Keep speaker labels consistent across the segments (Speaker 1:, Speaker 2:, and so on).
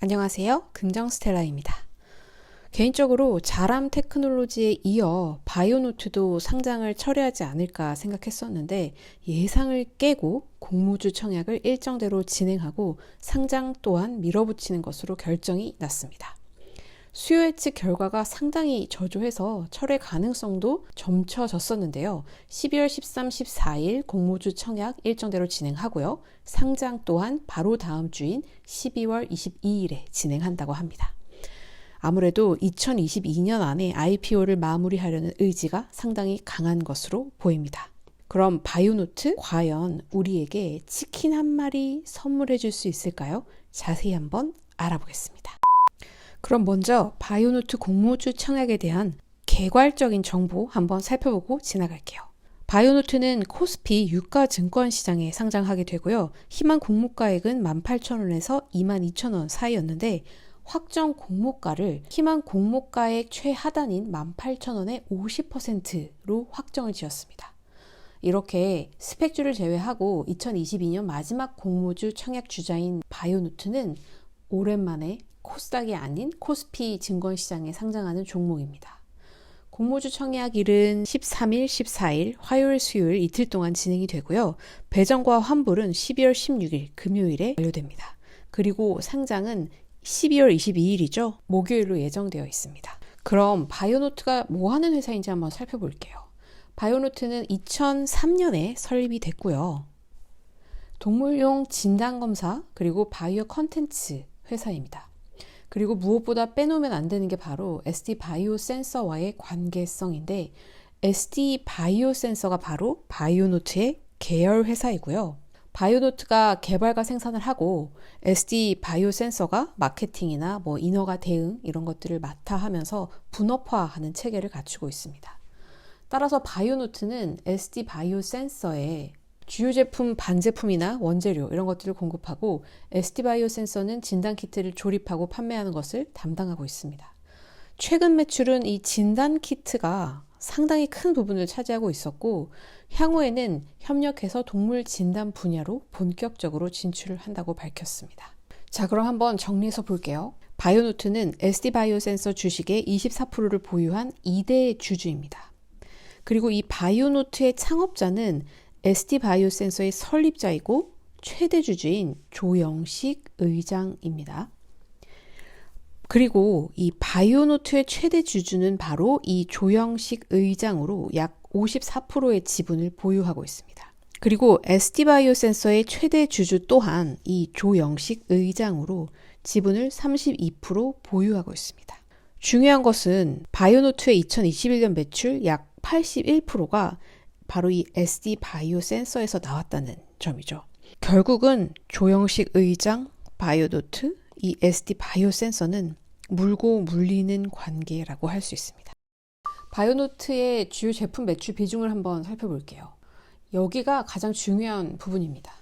Speaker 1: 안녕하세요. 긍정스텔라입니다. 개인적으로 자람 테크놀로지에 이어 바이오노트도 상장을 철회하지 않을까 생각했었는데 예상을 깨고 공모주 청약을 일정대로 진행하고 상장 또한 밀어붙이는 것으로 결정이 났습니다. 수요 예측 결과가 상당히 저조해서 철회 가능성도 점쳐졌었는데요. 12월 13, 14일 공모주 청약 일정대로 진행하고요. 상장 또한 바로 다음 주인 12월 22일에 진행한다고 합니다. 아무래도 2022년 안에 IPO를 마무리하려는 의지가 상당히 강한 것으로 보입니다. 그럼 바이오노트 과연 우리에게 치킨 한 마리 선물해 줄 수 있을까요? 자세히 한번 알아보겠습니다. 그럼 먼저 바이오노트 공모주 청약에 대한 개괄적인 정보 한번 살펴보고 지나갈게요. 바이오노트는 코스피 유가증권시장에 상장하게 되고요. 희망 공모가액은 18,000원에서 22,000원 사이였는데 확정 공모가를 희망 공모가액 최하단인 18,000원의 50%로 확정을 지었습니다. 이렇게 스펙주를 제외하고 2022년 마지막 공모주 청약 주자인 바이오노트는 오랜만에 코스닥이 아닌 코스피 증권시장에 상장하는 종목입니다. 공모주 청약일은 13일, 14일, 화요일, 수요일 이틀 동안 진행이 되고요. 배정과 환불은 12월 16일 금요일에 완료됩니다. 그리고 상장은 12월 22일이죠. 목요일로 예정되어 있습니다. 그럼 바이오노트가 뭐 하는 회사인지 한번 살펴볼게요. 바이오노트는 2003년에 설립이 됐고요. 동물용 진단검사 그리고 바이오 컨텐츠 회사입니다. 그리고 무엇보다 빼놓으면 안 되는 게 바로 SD 바이오 센서와의 관계성인데 SD 바이오 센서가 바로 바이오노트의 계열 회사이고요. 바이오노트가 개발과 생산을 하고 SD 바이오 센서가 마케팅이나 인허가 대응 이런 것들을 맡아 하면서 분업화하는 체계를 갖추고 있습니다. 따라서 바이오노트는 SD 바이오 센서에 주요 제품 반제품이나 원재료 이런 것들을 공급하고 SD 바이오 센서는 진단키트를 조립하고 판매하는 것을 담당하고 있습니다. 최근 매출은 이 진단키트가 상당히 큰 부분을 차지하고 있었고 향후에는 협력해서 동물 진단 분야로 본격적으로 진출을 한다고 밝혔습니다. 자, 그럼 한번 정리해서 볼게요. 바이오노트는 SD 바이오 센서 주식의 24%를 보유한 2대 주주입니다. 그리고 이 바이오노트의 창업자는 SD 바이오 센서의 설립자이고 최대 주주인 조영식 의장입니다. 그리고 이 바이오노트의 최대 주주는 바로 이 조영식 의장으로 약 54%의 지분을 보유하고 있습니다. 그리고 SD 바이오 센서의 최대 주주 또한 이 조영식 의장으로 지분을 32% 보유하고 있습니다. 중요한 것은 바이오노트의 2021년 매출 약 81%가 바로 이 SD 바이오 센서에서 나왔다는 점이죠. 결국은 조영식 의장, 바이오노트, 이 SD 바이오 센서는 물고 물리는 관계라고 할 수 있습니다. 바이오노트의 주요 제품 매출 비중을 한번 살펴볼게요. 여기가 가장 중요한 부분입니다.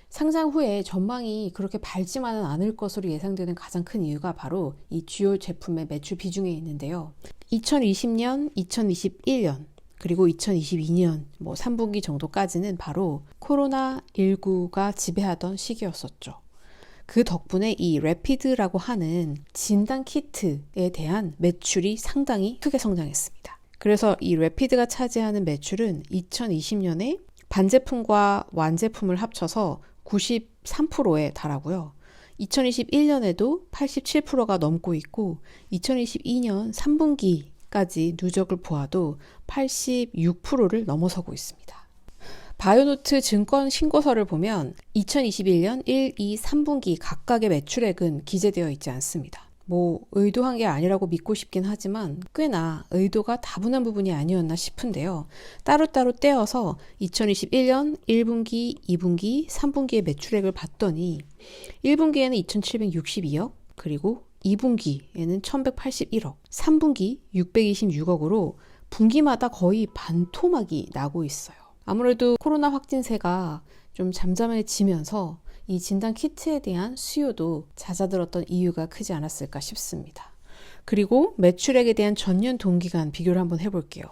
Speaker 1: 상장 후에 전망이 그렇게 밝지만은 않을 것으로 예상되는 가장 큰 이유가 바로 이 주요 제품의 매출 비중에 있는데요. 2020년, 2021년 그리고 2022년 3분기 정도까지는 바로 코로나19가 지배하던 시기였었죠. 그 덕분에 이 래피드라고 하는 진단 키트에 대한 매출이 상당히 크게 성장했습니다. 그래서 이 래피드가 차지하는 매출은 2020년에 반제품과 완제품을 합쳐서 93%에 달하고요. 2021년에도 87%가 넘고 있고 2022년 3분기까지 누적을 보아도 86%를 넘어서고 있습니다. 바이오노트 증권 신고서를 보면 2021년 1, 2, 3분기 각각의 매출액은 기재되어 있지 않습니다. 의도한 게 아니라고 믿고 싶긴 하지만 꽤나 의도가 다분한 부분이 아니었나 싶은데요. 따로따로 떼어서 2021년 1분기, 2분기, 3분기의 매출액을 봤더니 1분기에는 2,762억, 그리고 2분기에는 1,181억, 3분기 626억으로 분기마다 거의 반토막이 나고 있어요. 아무래도 코로나 확진세가 좀 잠잠해지면서 이 진단 키트에 대한 수요도 잦아들었던 이유가 크지 않았을까 싶습니다. 그리고 매출액에 대한 전년 동기간 비교를 한번 해볼게요.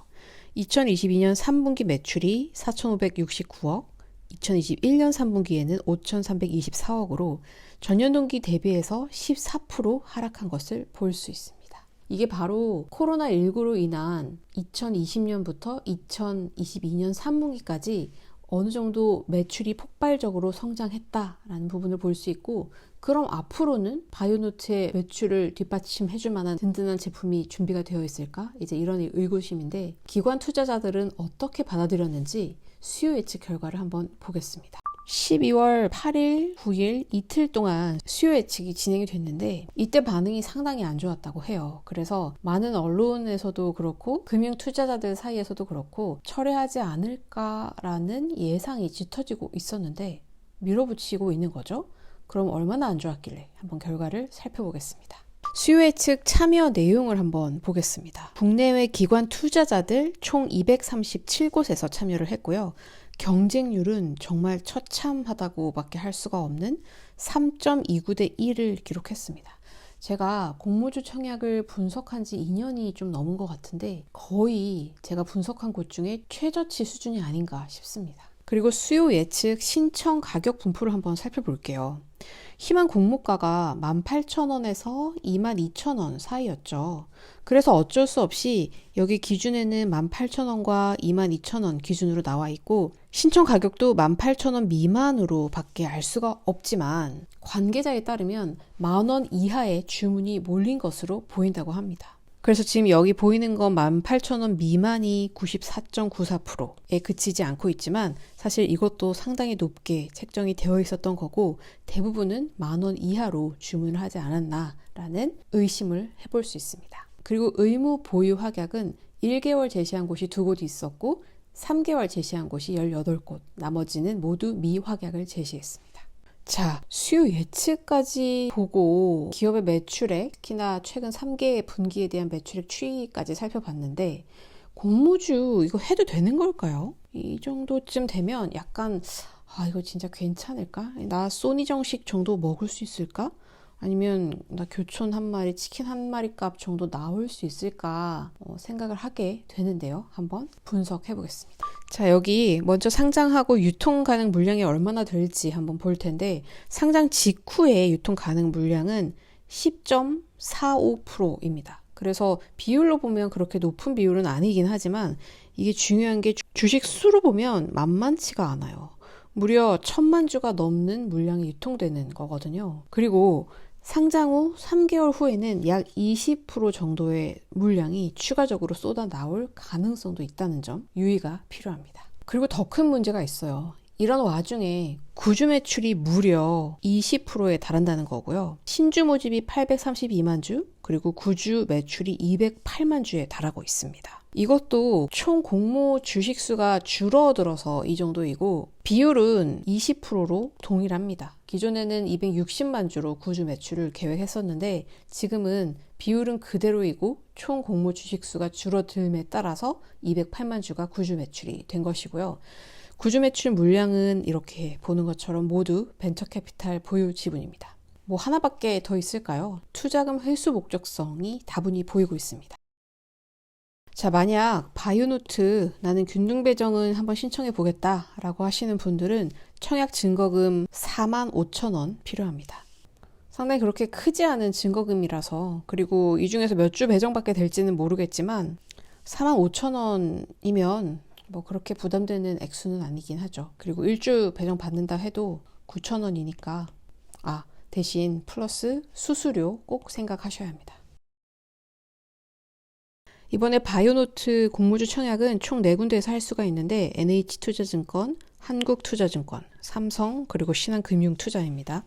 Speaker 1: 2022년 3분기 매출이 4,569억, 2021년 3분기에는 5,324억으로 전년 동기 대비해서 14% 하락한 것을 볼 수 있습니다. 이게 바로 코로나19로 인한 2020년부터 2022년 3분기까지 어느 정도 매출이 폭발적으로 성장했다라는 부분을 볼 수 있고, 그럼 앞으로는 바이오노트의 매출을 뒷받침해줄 만한 든든한 제품이 준비가 되어 있을까? 이제 이런 의구심인데, 기관 투자자들은 어떻게 받아들였는지 수요 예측 결과를 한번 보겠습니다. 12월 8일, 9일 이틀 동안 수요 예측이 진행이 됐는데 이때 반응이 상당히 안 좋았다고 해요. 그래서 많은 언론에서도 그렇고 금융 투자자들 사이에서도 그렇고 철회하지 않을까라는 예상이 짙어지고 있었는데 밀어붙이고 있는 거죠. 그럼 얼마나 안 좋았길래 한번 결과를 살펴보겠습니다. 수요 예측 참여 내용을 한번 보겠습니다. 국내외 기관 투자자들 총 237곳에서 참여를 했고요. 경쟁률은 정말 처참하다고 밖에 할 수가 없는 3.29대 1을 기록했습니다. 제가 공모주 청약을 분석한 지 2년이 좀 넘은 것 같은데 거의 제가 분석한 곳 중에 최저치 수준이 아닌가 싶습니다. 그리고 수요 예측 신청 가격 분포를 한번 살펴볼게요. 희망 공모가가 18,000원에서 22,000원 사이였죠. 그래서 어쩔 수 없이 여기 기준에는 18,000원과 22,000원 기준으로 나와 있고 신청 가격도 18,000원 미만으로 밖에 알 수가 없지만 관계자에 따르면 10,000원 이하의 주문이 몰린 것으로 보인다고 합니다. 그래서 지금 여기 보이는 건 18,000원 미만이 94.94%에 그치지 않고 있지만 사실 이것도 상당히 높게 책정이 되어 있었던 거고 대부분은 10,000원 이하로 주문을 하지 않았나라는 의심을 해볼 수 있습니다. 그리고 의무 보유 확약은 1개월 제시한 곳이 2곳 있었고 3개월 제시한 곳이 18곳, 나머지는 모두 미확약을 제시했습니다. 자, 수요 예측까지 보고 기업의 매출액, 특히나 최근 3개 분기에 대한 매출액 추이까지 살펴봤는데 공모주 이거 해도 되는 걸까요? 이 정도쯤 되면 약간 이거 진짜 괜찮을까? 나 소니 정식 정도 먹을 수 있을까? 아니면 나 교촌 한 마리, 치킨 한 마리 값 정도 나올 수 있을까 생각을 하게 되는데요. 한번 분석해 보겠습니다. 자, 여기 먼저 상장하고 유통 가능 물량이 얼마나 될지 한번 볼 텐데 상장 직후에 유통 가능 물량은 10.45%입니다. 그래서 비율로 보면 그렇게 높은 비율은 아니긴 하지만 이게 중요한 게 주식 수로 보면 만만치가 않아요. 무려 1,000만 주가 넘는 물량이 유통되는 거거든요. 그리고 상장 후 3개월 후에는 약 20% 정도의 물량이 추가적으로 쏟아 나올 가능성도 있다는 점 유의가 필요합니다. 그리고 더 큰 문제가 있어요. 이런 와중에 구주 매출이 무려 20%에 달한다는 거고요. 신주 모집이 832만 주, 그리고 구주 매출이 208만 주에 달하고 있습니다. 이것도 총 공모 주식수가 줄어들어서 이 정도이고 비율은 20%로 동일합니다. 기존에는 260만 주로 구주 매출을 계획했었는데 지금은 비율은 그대로이고 총 공모 주식수가 줄어들음에 따라서 208만 주가 구주 매출이 된 것이고요. 구주 매출 물량은 이렇게 보는 것처럼 모두 벤처캐피탈 보유 지분입니다. 뭐 하나밖에 더 있을까요? 투자금 회수 목적성이 다분히 보이고 있습니다. 자, 만약 바이오노트 나는 균등 배정은 한번 신청해 보겠다 라고 하시는 분들은 청약 증거금 45,000원 필요합니다. 상당히 그렇게 크지 않은 증거금이라서, 그리고 이 중에서 몇 주 배정받게 될지는 모르겠지만 45,000원이면 뭐 그렇게 부담되는 액수는 아니긴 하죠. 그리고 1주 배정 받는다 해도 9,000원이니까 대신 플러스 수수료 꼭 생각하셔야 합니다. 이번에 바이오노트 공모주 청약은 총 4군데에서 할 수가 있는데 NH투자증권, 한국투자증권, 삼성, 그리고 신한금융투자입니다.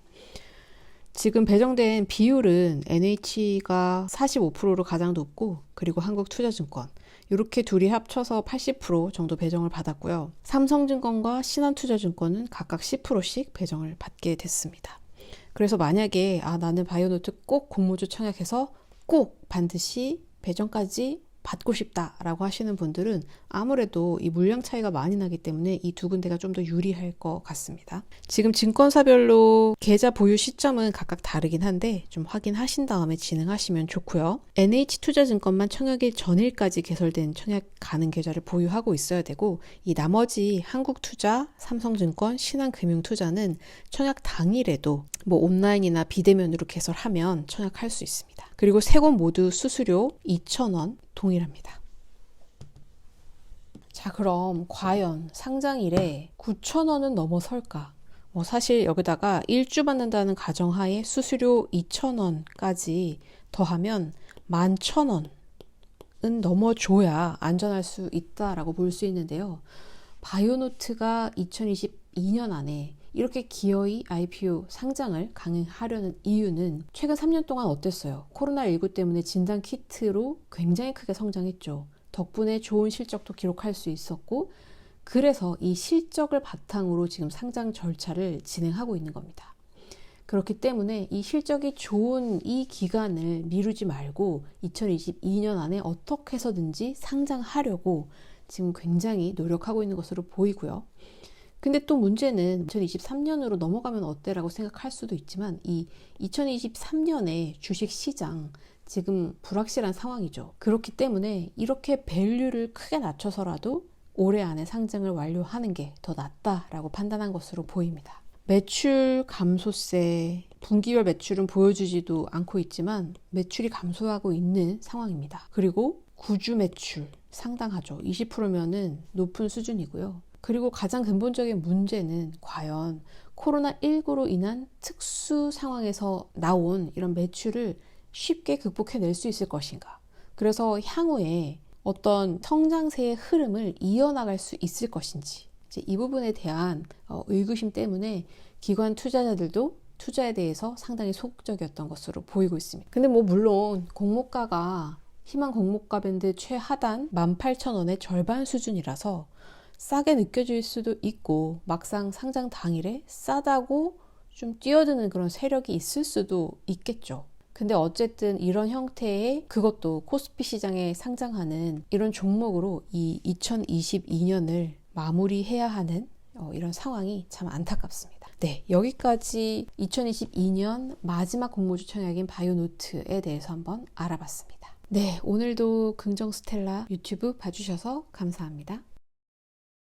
Speaker 1: 지금 배정된 비율은 NH가 45%로 가장 높고 그리고 한국투자증권 이렇게 둘이 합쳐서 80% 정도 배정을 받았고요. 삼성증권과 신한투자증권은 각각 10%씩 배정을 받게 됐습니다. 그래서 만약에 나는 바이오노트 꼭 공모주 청약해서 꼭 반드시 배정까지 받고 싶다라고 하시는 분들은 아무래도 이 물량 차이가 많이 나기 때문에 이 두 군데가 좀 더 유리할 것 같습니다. 지금 증권사별로 계좌 보유 시점은 각각 다르긴 한데 좀 확인하신 다음에 진행하시면 좋고요. NH투자증권만 청약일 전일까지 개설된 청약 가능 계좌를 보유하고 있어야 되고, 이 나머지 한국투자, 삼성증권, 신한금융투자는 청약 당일에도 뭐 온라인이나 비대면으로 개설하면 청약할 수 있습니다. 그리고 세 곳 모두 수수료 2,000원 동일합니다. 자, 그럼 과연 상장일에 9,000원은 넘어설까? 사실 여기다가 일주 받는다는 가정하에 수수료 2,000원까지 더하면 11,000원은 넘어줘야 안전할 수 있다라고 볼 수 있는데요. 바이오노트가 2022년 안에 이렇게 기어이 IPO 상장을 강행하려는 이유는 최근 3년 동안 어땠어요? 코로나19 때문에 진단 키트로 굉장히 크게 성장했죠. 덕분에 좋은 실적도 기록할 수 있었고, 그래서 이 실적을 바탕으로 지금 상장 절차를 진행하고 있는 겁니다. 그렇기 때문에 이 실적이 좋은 이 기간을 미루지 말고 2022년 안에 어떻게 해서든지 상장하려고 지금 굉장히 노력하고 있는 것으로 보이고요. 근데 또 문제는 2023년으로 넘어가면 어때라고 생각할 수도 있지만, 이 2023년의 주식시장 지금 불확실한 상황이죠. 그렇기 때문에 이렇게 밸류를 크게 낮춰서라도 올해 안에 상장을 완료하는 게 더 낫다라고 판단한 것으로 보입니다. 매출 감소세, 분기별 매출은 보여주지도 않고 있지만 매출이 감소하고 있는 상황입니다. 그리고 구주 매출 상당하죠. 20%면은 높은 수준이고요. 그리고 가장 근본적인 문제는 과연 코로나19로 인한 특수 상황에서 나온 이런 매출을 쉽게 극복해낼 수 있을 것인가. 그래서 향후에 어떤 성장세의 흐름을 이어나갈 수 있을 것인지, 이제 이 부분에 대한 의구심 때문에 기관 투자자들도 투자에 대해서 상당히 소극적이었던 것으로 보이고 있습니다. 근데 물론 공모가가 희망 공모가 밴드 최하단 18,000원의 절반 수준이라서 싸게 느껴질 수도 있고, 막상 상장 당일에 싸다고 좀 뛰어드는 그런 세력이 있을 수도 있겠죠. 근데 어쨌든 이런 형태의, 그것도 코스피 시장에 상장하는 이런 종목으로 이 2022년을 마무리해야 하는 이런 상황이 참 안타깝습니다. 네, 여기까지 2022년 마지막 공모주 청약인 바이오노트에 대해서 한번 알아봤습니다. 네, 오늘도 긍정스텔라 유튜브 봐주셔서 감사합니다.